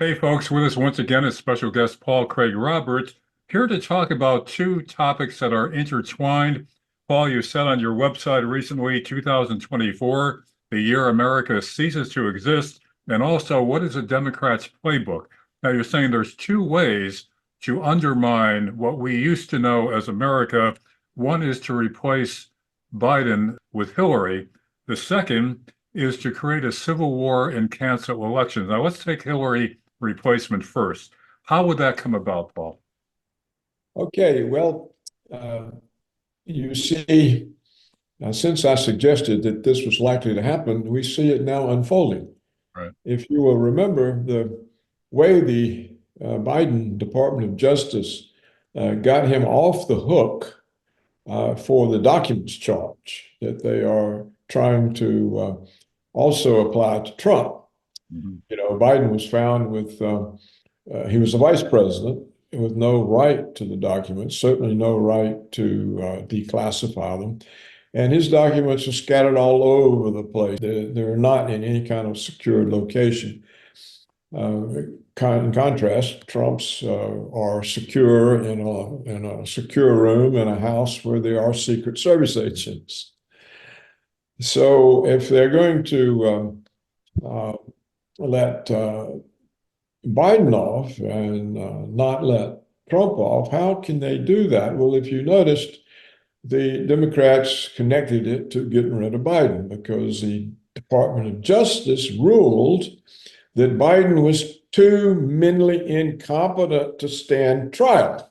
Hey, folks, with us once again is special guest Paul Craig Roberts, here to talk about two topics that are intertwined. Paul, you said on your website recently, 2024, the year America ceases to exist, and also what is a Democrat's playbook? Now, you're saying there's two ways to undermine what we used to know as America. One is to replace Biden with Hillary. The second is to create a civil war and cancel elections. Now, let's take Hillary replacement first. How would that come about, Paul? Okay, well, you see, since I suggested that this was likely to happen, we see it now unfolding. Right. If you will remember, the way the Biden Department of Justice got him off the hook for the documents charge that they are trying to also apply to Trump. Mm-hmm. You know, Biden was found with, he was the vice president with no right to the documents, certainly no right to declassify them. And his documents are scattered all over the place. They're not in any kind of secured location. In contrast, Trump's are secure in a secure room in a house where there are Secret Service agents. So if they're going to let Biden off and not let Trump off, how can they do that? Well, if you noticed, the Democrats connected it to getting rid of Biden because the Department of Justice ruled that Biden was too mentally incompetent to stand trial.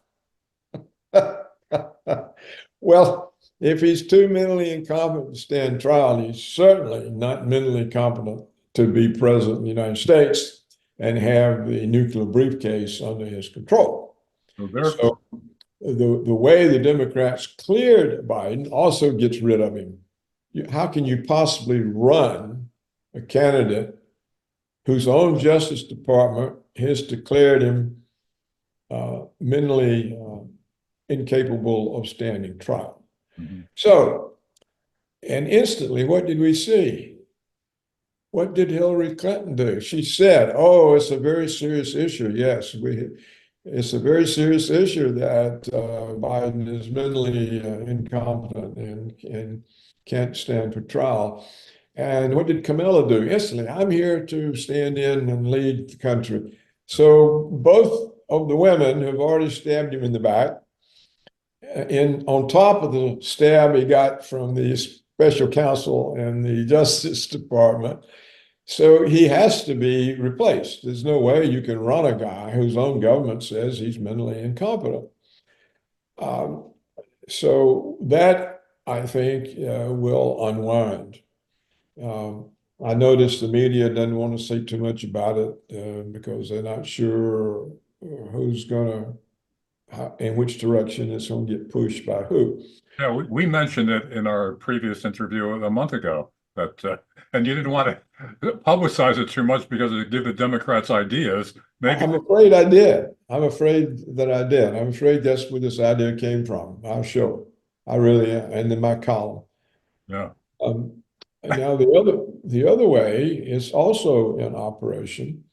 Well, if he's too mentally incompetent to stand trial, he's certainly not mentally competent to be president of the United States and have the nuclear briefcase under his control. So the way the Democrats cleared Biden also gets rid of him. How can you possibly run a candidate whose own Justice Department has declared him mentally incapable of standing trial? Mm-hmm. So, and instantly, what did we see? What did Hillary Clinton do? She said, "Oh, it's a very serious issue." Yes, it's a very serious issue that Biden is mentally incompetent and can't stand for trial. And what did Kamala do? Instantly, I'm here to stand in and lead the country. So both of the women have already stabbed him in the back. On top of the stab he got from the special counsel and the Justice Department. So he has to be replaced. There's no way you can run a guy whose own government says he's mentally incompetent. So that, I think, will unwind. I noticed the media doesn't want to say too much about it because they're not sure who's going to, in which direction it's going to get pushed by who. Yeah, we mentioned it in our previous interview a month ago, and you didn't want to publicize it too much because it give the Democrats ideas. Maybe I'm afraid I did. I'm afraid that I did. I'm afraid that's where this idea came from. I'll show it. I really am. And in my column. Yeah. Now the other way is also in operation.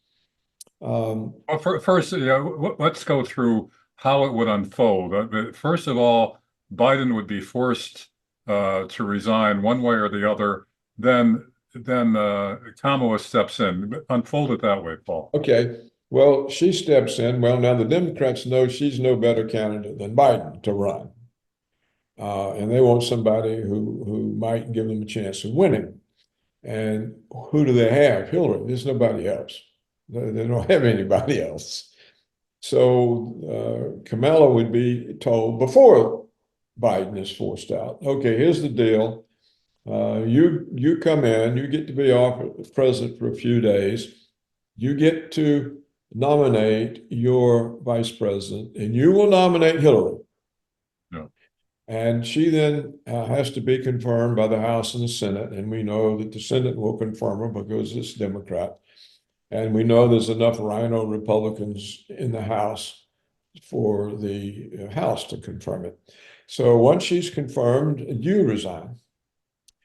Well, first, let's go through how it would unfold. First of all, Biden would be forced to resign one way or the other. Then Kamala steps in. Unfold it that way, Paul. Okay. Well, she steps in. Well, now the Democrats know she's no better candidate than Biden to run. And they want somebody who might give them a chance of winning. And who do they have? Hillary. There's nobody else. They don't have anybody else. So Kamala would be told before Biden is forced out, okay, here's the deal. You come in, you get to be president for a few days. You get to nominate your vice president, and you will nominate Hillary. Yeah. And she then has to be confirmed by the House and the Senate. And we know that the Senate will confirm her because it's Democrat. And we know there's enough rhino Republicans in the House for the House to confirm it. So once she's confirmed, you resign.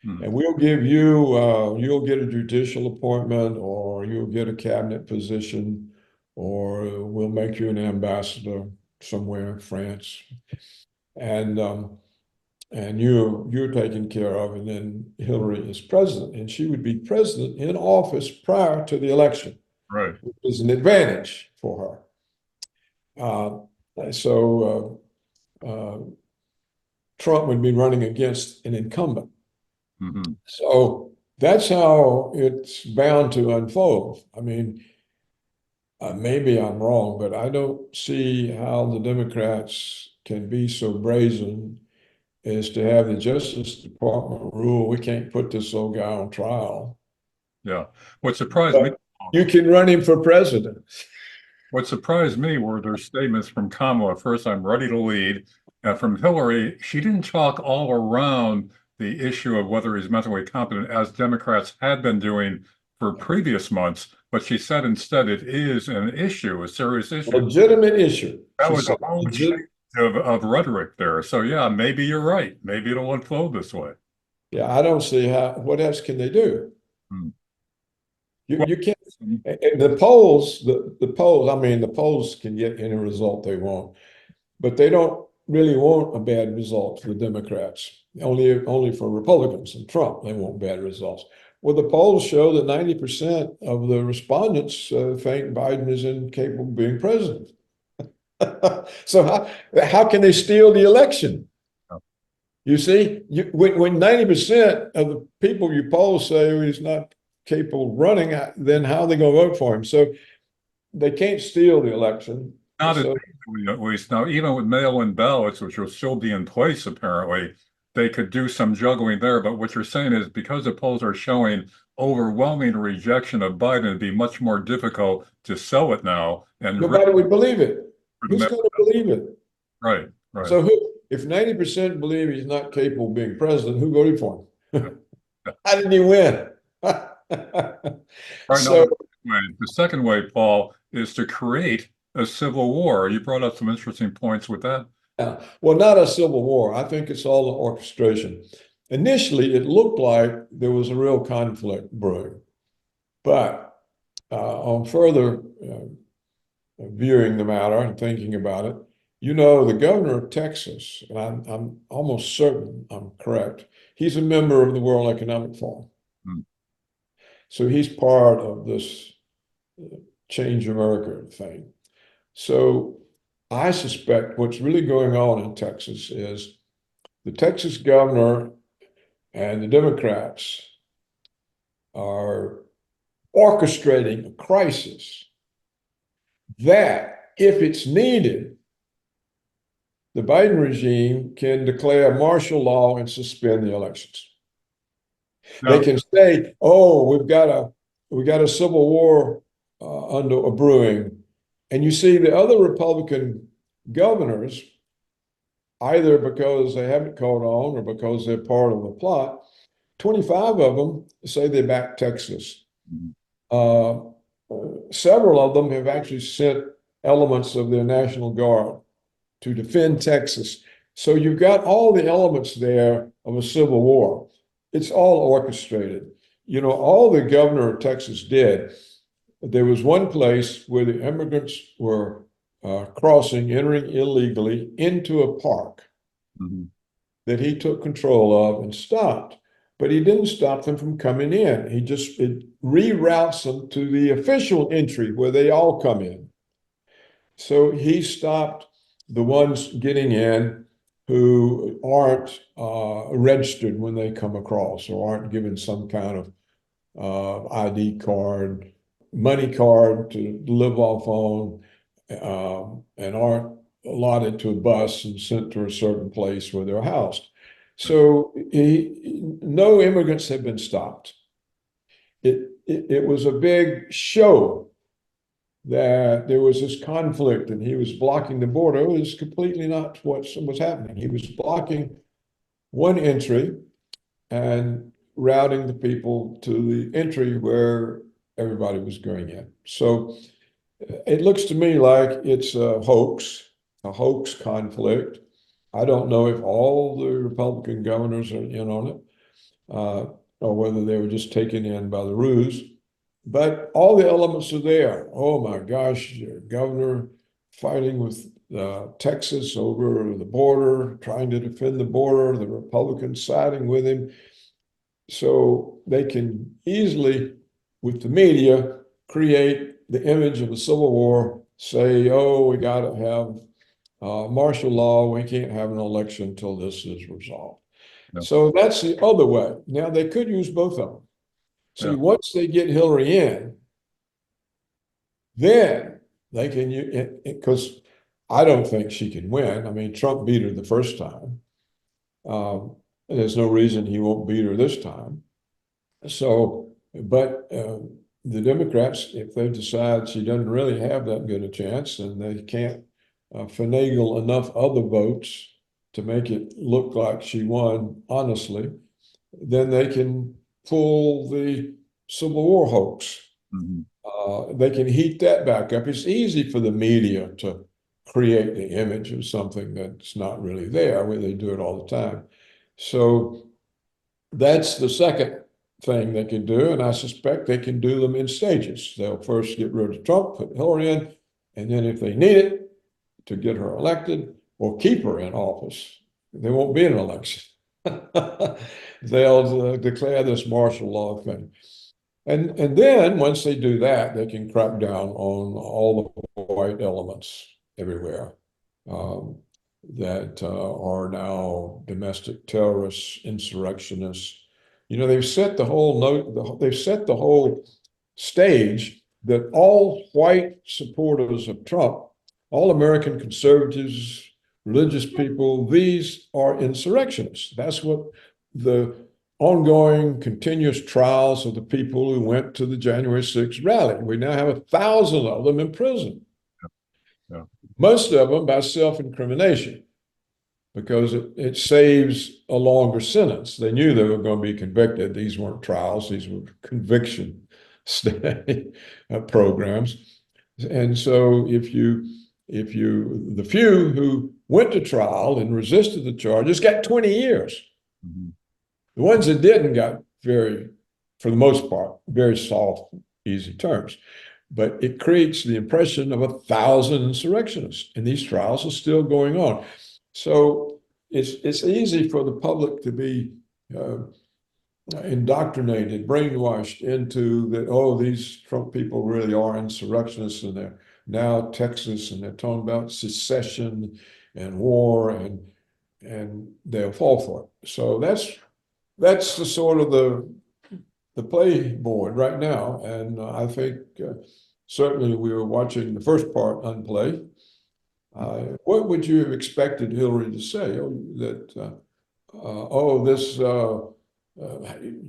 And we'll give you, you'll get a judicial appointment or you'll get a cabinet position or we'll make you an ambassador somewhere in France, and you're taken care of, and then Hillary is president, and she would be president in office prior to the election, Right. which is an advantage for her. So Trump would be running against an incumbent. Hmm. So that's how it's bound to unfold. I mean, maybe I'm wrong, but I don't see how the Democrats can be so brazen as to have the Justice Department rule, we can't put this old guy on trial. Yeah. What surprised me, But you can run him for president. what surprised me were their statements from Kamala. First, I'm ready to lead. And from Hillary, she didn't talk all around the issue of whether he's mentally competent, as Democrats had been doing for previous months. But she said instead it is an issue, a serious issue. Legitimate issue. That She was a said, whole change of rhetoric there. So, yeah, maybe you're right. Maybe it'll unfold this way. yeah, I don't see how, what else can they do? Hmm. You can't, and the polls, the polls, I mean, the polls can get any result they want, but they don't really want a bad result for the Democrats. Only for Republicans and Trump, they want bad results. Well, the polls show that 90% of the respondents think Biden is incapable of being president. So how can they steal the election? You see, when 90% of the people you poll say he's not capable of running, then how are they going to vote for him? So they can't steal the election. Not So at least. Now, even with mail-in ballots, which will still be in place, apparently, they could do some juggling there. But what you're saying is because the polls are showing overwhelming rejection of Biden, it'd be much more difficult to sell it now. And nobody would believe it. Who's going to believe it? right, right. So if 90% believe he's not capable of being president, who voted for him? How did he win? Right, So the second way, Paul, is to create a civil war. You brought up some interesting points with that. well, not a civil war. I think it's all an orchestration. Initially, it looked like there was a real conflict brewing, but on further viewing the matter and thinking about it, the governor of Texas, and I'm almost certain I'm correct, he's a member of the World Economic Forum. Hmm. So he's part of this Change America thing. So I suspect what's really going on in Texas is the Texas governor and the Democrats are orchestrating a crisis that, if it's needed, the Biden regime can declare martial law and suspend the elections. Now, They can say, "Oh, we got a civil war under a brewing," and you see the other Republican governors, either because they haven't caught on or because they're part of the plot. 25 of them say they back Texas. Uh, Several of them have actually sent elements of their National Guard to defend Texas. So you've got all the elements there of a civil war. It's all orchestrated. All the governor of Texas did, there was one place where the immigrants were entering illegally into a park that he took control of and stopped. But he didn't stop them from coming in. It reroutes them to the official entry where they all come in. So he stopped the ones getting in who aren't registered when they come across or aren't given some kind of ID card, money card to live off on, and aren't allotted to a bus and sent to a certain place where they're housed. So no immigrants have been stopped. It was a big show that there was this conflict and he was blocking the border. It was completely not what was happening. He was blocking one entry and routing the people to the entry where everybody was going in. So it looks to me like it's a hoax conflict. I don't know if all the Republican governors are in on it, or whether they were just taken in by the ruse. But all the elements are there. Oh my gosh, governor fighting with Texas over the border, trying to defend the border, the Republicans siding with him. So they can easily, with the media, create the image of a civil war, say, oh, we got to have martial law. We can't have an election until this is resolved. Yeah. So that's the other way. Now, they could use both of them. See, Yeah. once they get Hillary in, then they can, because I don't think she can win. I mean, Trump beat her the first time. There's no reason he won't beat her this time. So, but the Democrats, if they decide she doesn't really have that good a chance and they can't finagle enough other votes to make it look like she won honestly, then they can pull the Civil War hoax. They can heat that back up. It's easy for the media to create the image of something that's not really there, where they do it all the time. So that's the second thing they can do, and I suspect they can do them in stages. They'll first get rid of Trump, put Hillary in, and then if they need it to get her elected or keep her in office, there won't be an election. They'll declare this martial law thing. And then once they do that, they can crack down on all the white elements everywhere that are now domestic terrorists, insurrectionists. You know, they've set the whole stage that all white supporters of Trump, all American conservatives, religious people, these are insurrectionists. That's what the ongoing continuous trials of the people who went to the January 6th rally. We now have 1,000 of them in prison. Yeah. Most of them by self-incrimination, because it saves a longer sentence. They knew they were going to be convicted. These weren't trials, these were conviction programs. And so the few who went to trial and resisted the charges got 20 years. The ones that didn't got for the most part, very soft, easy terms. But it creates the impression of 1,000 insurrectionists, and these trials are still going on. So it's easy for the public to be indoctrinated, brainwashed into that, oh, these Trump people really are insurrectionists, and they're now Texas, and they're talking about secession and war, and they'll fall for it. So that's the sort of the playboard right now. And I think certainly we were watching the first part unplay. What would you have expected Hillary to say?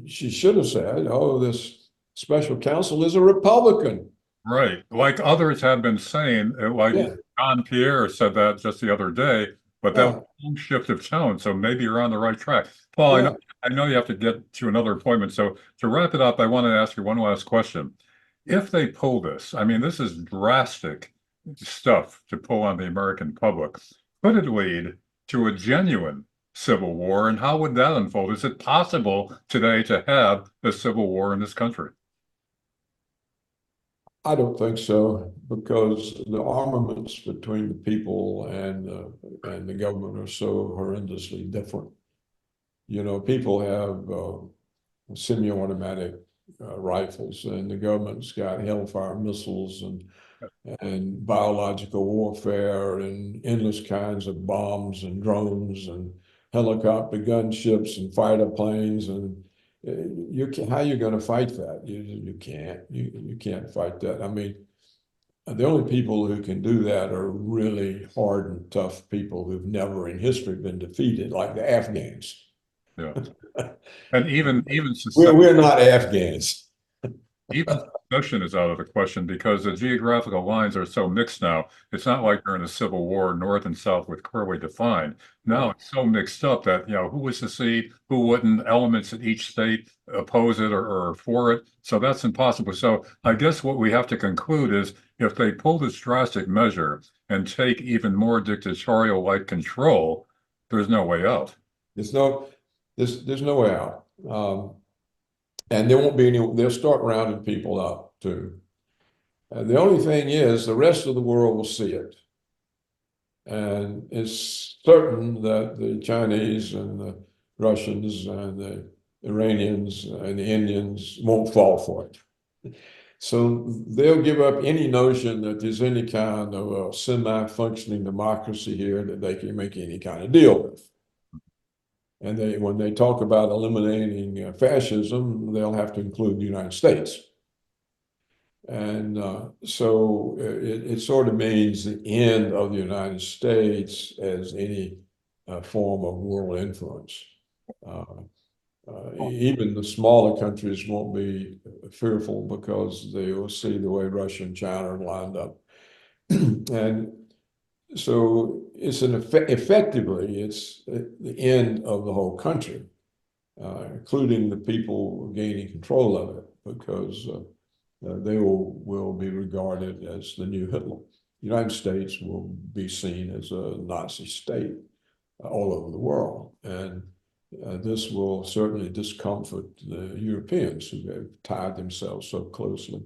She should have said, oh, this special counsel is a Republican. Right. Like others have been saying, like John Pierre said that just the other day, but that was a shift of tone. So maybe you're on the right track. Paul, I know you have to get to another appointment. So to wrap it up, I want to ask you one last question. If they pull this, I mean, this is drastic stuff to pull on the American public. Could it lead to a genuine civil war? And how would that unfold? Is it possible today to have a civil war in this country? I don't think so, because the armaments between the people and the government are so horrendously different. You know, people have semi-automatic rifles, and the government's got Hellfire missiles and biological warfare and endless kinds of bombs and drones and helicopter gunships and fighter planes, and how are you going to fight that? You can't. You can't fight that. I mean, the only people who can do that are really hard and tough people who've never in history been defeated, like the Afghans. Yeah. And even we're not Afghans. Even secession is out of the question because the geographical lines are so mixed now. It's not like during the Civil War, North and South with clearly defined. Now it's so mixed up that, who was to see, who wouldn't, elements in each state oppose it or for it. So that's impossible. So I guess what we have to conclude is if they pull this drastic measure and take even more dictatorial-like control, there's no way out. There's no way out. And there won't be any, they'll start rounding people up too. And the only thing is, the rest of the world will see it. And it's certain that the Chinese and the Russians and the Iranians and the Indians won't fall for it. So they'll give up any notion that there's any kind of a semi-functioning democracy here that they can make any kind of deal with. And when they talk about eliminating fascism, they'll have to include the United States. And so it sort of means the end of the United States as any form of world influence. Even the smaller countries won't be fearful because they will see the way Russia and China are lined up. And so it's effectively, it's the end of the whole country, including the people gaining control of it, because they will be regarded as the new Hitler. The United States will be seen as a Nazi state all over the world. And this will certainly discomfort the Europeans who have tied themselves so closely.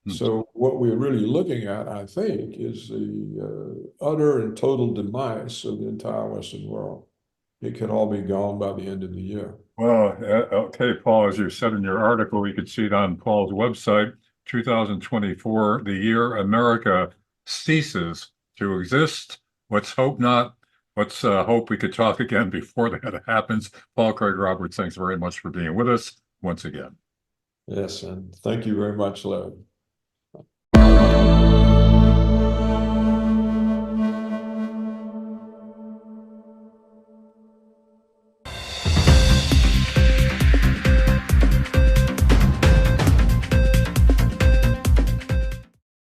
So what we're really looking at, I think, is the utter and total demise of the entire Western world. It could all be gone by the end of the year. Well, okay, Paul, as you said in your article, you can see it on Paul's website, 2024, the year America ceases to exist. Let's hope not. Let's hope we could talk again before that happens. Paul Craig Roberts, thanks very much for being with us once again. Yes, and thank you very much, Larry.